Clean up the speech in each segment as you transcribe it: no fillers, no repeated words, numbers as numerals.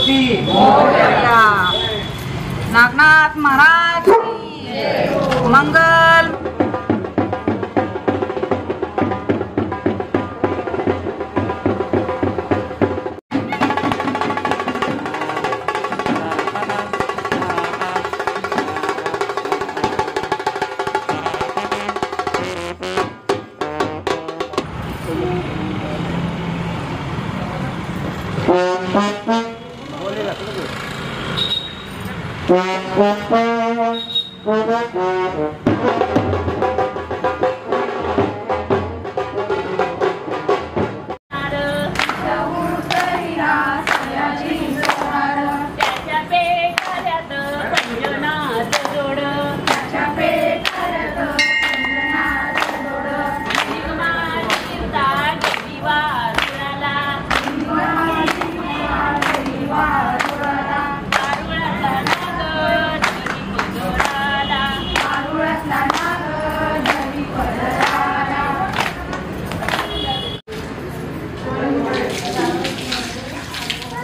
गणपती मोरया। नागनाथ महाराज की मंगल।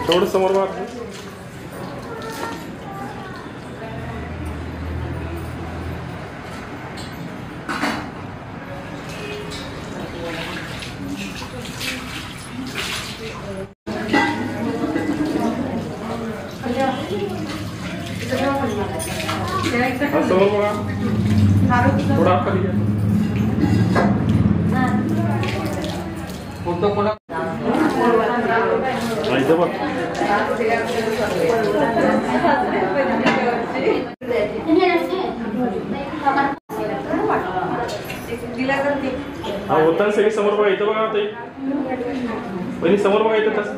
थोडं समोर मार. समोर बघा. थोडा खाली घ्या. कोणतं कोणा होता सगळी समोर बघा. इथं बघा ते पहिली समोर बघा. इथं तसं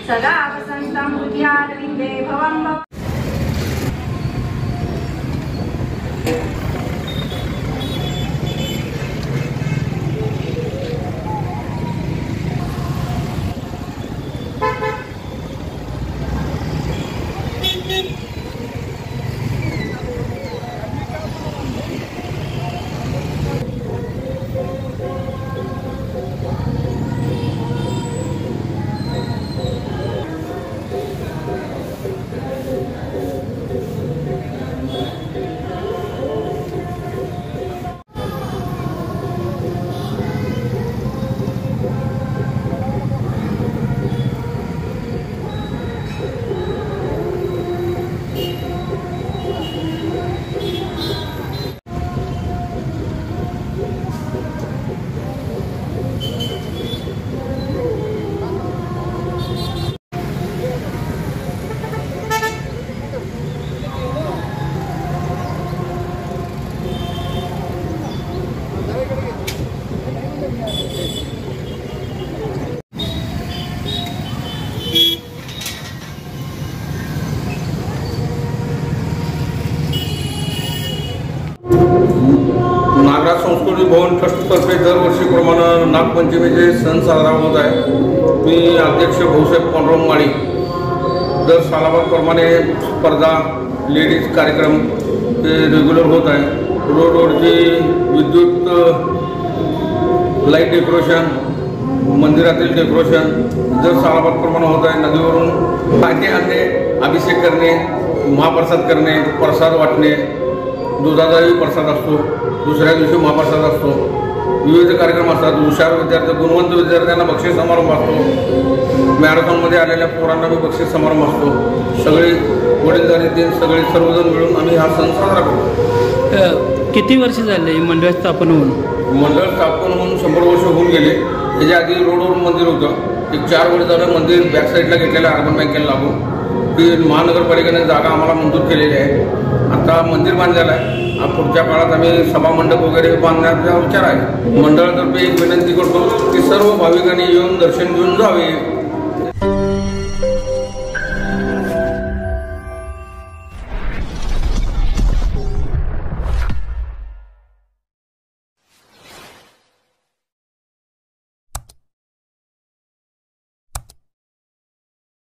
सदा वसंतं हृदयारविन्दे भवं भव. नागराज संस्कृती भवन ट्रस्टतर्फे दरवर्षीप्रमाणे नागपंचमीचे सण साजरा होत आहे. मी अध्यक्ष भाऊसाहेब पांडुरंग माळी. दर सालाबादप्रमाणे स्पर्धा लेडीज कार्यक्रम ते रेग्युलर होत आहे. रोडवरची विद्युत लाईट डेकोरेशन, मंदिरातील डेकोरेशन दर सालाबादप्रमाणे होत आहे. नदीवरून पाणी आणणे, अभिषेक करणे, महाप्रसाद करणे, प्रसाद वाटणे, दुधाचाही प्रसाद असतो. दुसऱ्या दिवशी महाप्रसाद असतो. विविध कार्यक्रम असतात. हुशार विद्यार्थी, गुणवंत विद्यार्थ्यांना बक्षीस समारंभ असतो. मॅरेथॉनमध्ये आलेल्या पोरांना बी बक्षीस समारंभ असतो. सगळे वडीलधारी दिन सगळे सर्वजण मिळून आम्ही हा सण साजरा करतो. किती वर्ष झाले मंडळ स्थापन होऊन? मंडळ स्थापन होऊन 100 वर्ष होऊन गेले. त्याच्या आधी रोडवर मंदिर होतं. एक 4 वर्ष झालं मंदिर बॅक साईडला घेतलेलं अर्बन बँकेला लागून. ती महानगरपालिकेने जागा आम्हाला मंजूर केलेली आहे. आता मंदिर बांधलेलं आहे. पुढच्या काळात आम्ही सभामंडप वगैरे बांधण्याचा विचार आहे. मंडळातर्फे एक विनंती करतो की सर्व भाविकांनी येऊन दर्शन घेऊन जावे.